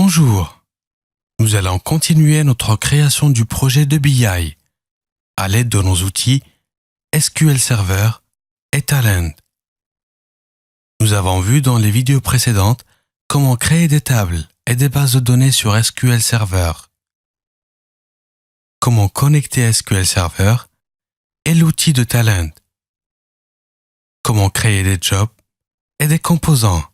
Bonjour, nous allons continuer notre création du projet de BI à l'aide de nos outils SQL Server et Talend. Nous avons vu dans les vidéos précédentes comment créer des tables et des bases de données sur SQL Server, comment connecter SQL Server et l'outil de Talend, comment créer des jobs et des composants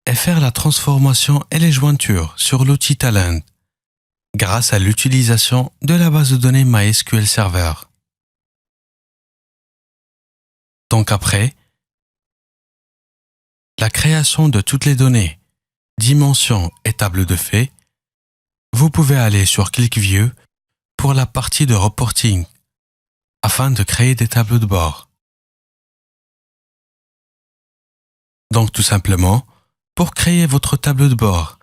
et faire la transformation et les jointures sur l'outil Talend grâce à l'utilisation de la base de données MySQL Server. Donc après, la création de toutes les données, dimensions et tables de faits, vous pouvez aller sur ClickView pour la partie de reporting afin de créer des tableaux de bord. Donc tout simplement, pour créer votre tableau de bord,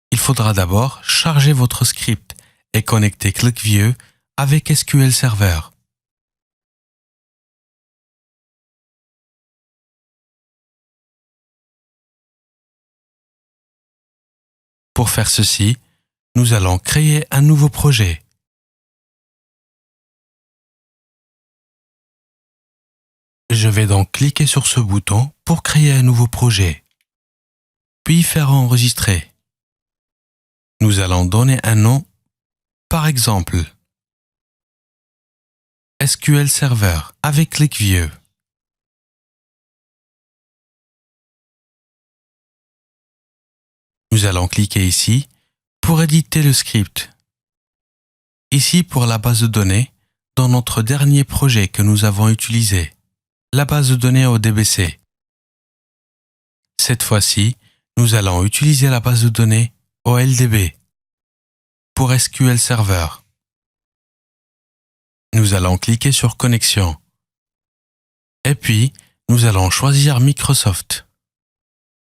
il faudra d'abord charger votre script et connecter ClickView avec SQL Server. Pour faire ceci, nous allons créer un nouveau projet. Je vais donc cliquer sur ce bouton pour créer un nouveau projet, puis faire enregistrer. Nous allons donner un nom, par exemple SQL Server avec ClickView. Nous allons cliquer ici pour éditer le script. Ici pour la base de données, dans notre dernier projet que nous avons utilisé, la base de données ODBC. Cette fois-ci, nous allons utiliser la base de données OLDB pour SQL Server. Nous allons cliquer sur Connexion. Et puis, nous allons choisir Microsoft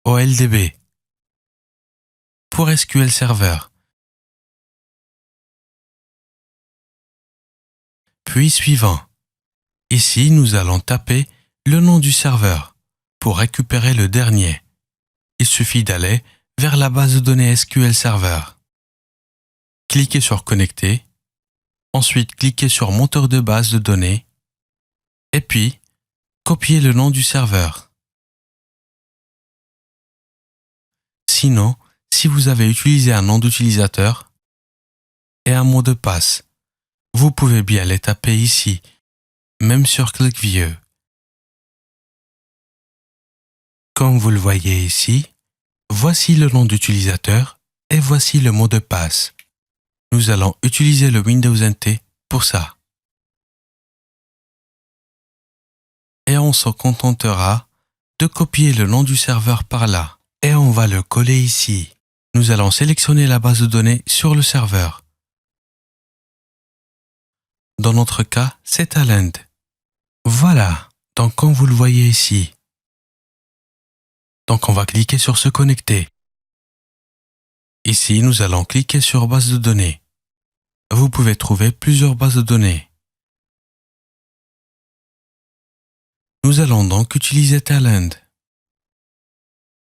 OLDB pour SQL Server. Puis suivant. Ici, nous allons taper le nom du serveur pour récupérer le dernier. Il suffit d'aller vers la base de données SQL Server. Cliquez sur Connecter. Ensuite, cliquez sur Moteur de base de données. Et puis, copiez le nom du serveur. Sinon, si vous avez utilisé un nom d'utilisateur et un mot de passe, vous pouvez bien les taper ici, même sur ClickView. Comme vous le voyez ici, voici le nom d'utilisateur et voici le mot de passe. Nous allons utiliser le Windows NT pour ça. Et on se contentera de copier le nom du serveur par là. Et on va le coller ici. Nous allons sélectionner la base de données sur le serveur. Dans notre cas, c'est Talend. Voilà, donc comme vous le voyez ici. Donc on va cliquer sur se connecter. Ici, nous allons cliquer sur base de données. Vous pouvez trouver plusieurs bases de données. Nous allons donc utiliser Talend.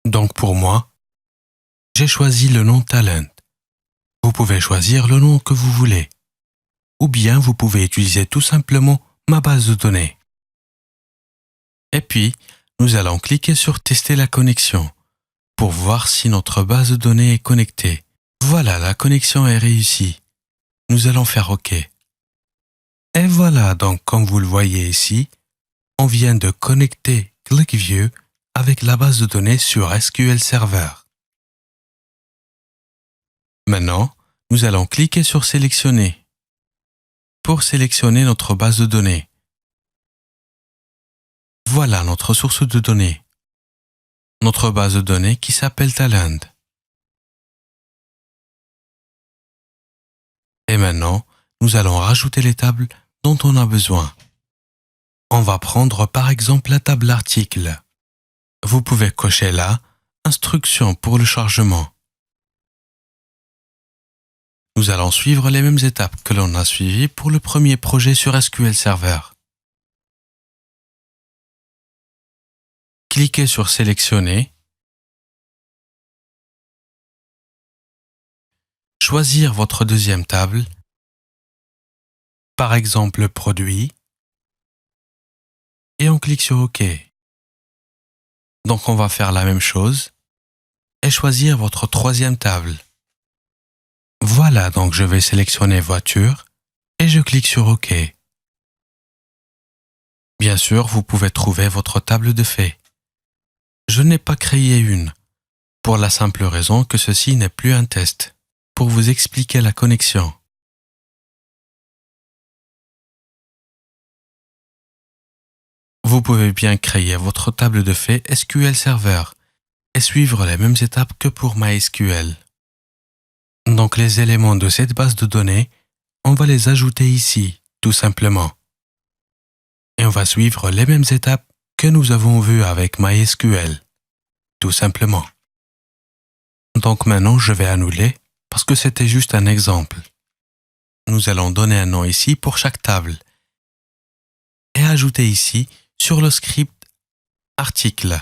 Donc pour moi, j'ai choisi le nom Talend. Vous pouvez choisir le nom que vous voulez. Ou bien vous pouvez utiliser tout simplement ma base de données. Et puis, nous allons cliquer sur Tester la connexion pour voir si notre base de données est connectée. Voilà, la connexion est réussie. Nous allons faire OK. Et voilà, donc comme vous le voyez ici, on vient de connecter ClickView avec la base de données sur SQL Server. Maintenant, nous allons cliquer sur Sélectionner pour sélectionner notre base de données. Voilà notre source de données. Notre base de données qui s'appelle Talend. Et maintenant, nous allons rajouter les tables dont on a besoin. On va prendre par exemple la table article. Vous pouvez cocher là « Instructions pour le chargement ». Nous allons suivre les mêmes étapes que l'on a suivies pour le premier projet sur SQL Server. Cliquez sur Sélectionner choisir votre deuxième table, par exemple produit, et on clique sur OK. Donc on va faire la même chose et choisir votre troisième table. Voilà, donc je vais sélectionner voiture et je clique sur OK. Bien sûr, vous pouvez trouver votre table de fait. Je n'ai pas créé une, pour la simple raison que ceci n'est plus un test, pour vous expliquer la connexion. Vous pouvez bien créer votre table de fait SQL Server et suivre les mêmes étapes que pour MySQL. Donc les éléments de cette base de données, on va les ajouter ici, tout simplement. Et on va suivre les mêmes étapes que nous avons vues avec MySQL, tout simplement. Donc maintenant, je vais annuler parce que c'était juste un exemple. Nous allons donner un nom ici pour chaque table et ajouter ici sur le script article.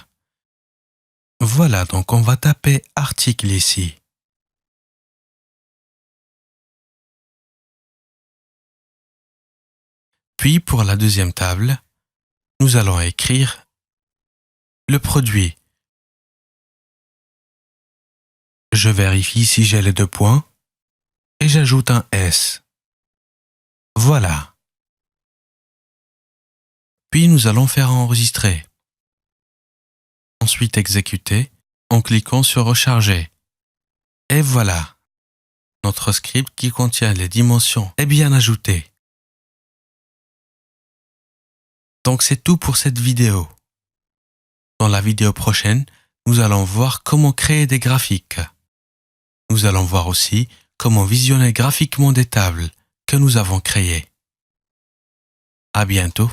Voilà, donc on va taper article ici. Puis pour la deuxième table, nous allons écrire le produit. Je vérifie si j'ai les deux points et j'ajoute un S. Voilà. Puis nous allons faire enregistrer. Ensuite exécuter en cliquant sur recharger. Et voilà. Notre script qui contient les dimensions est bien ajouté. Donc c'est tout pour cette vidéo. Dans la vidéo prochaine, nous allons voir comment créer des graphiques. Nous allons voir aussi comment visionner graphiquement des tables que nous avons créées. À bientôt.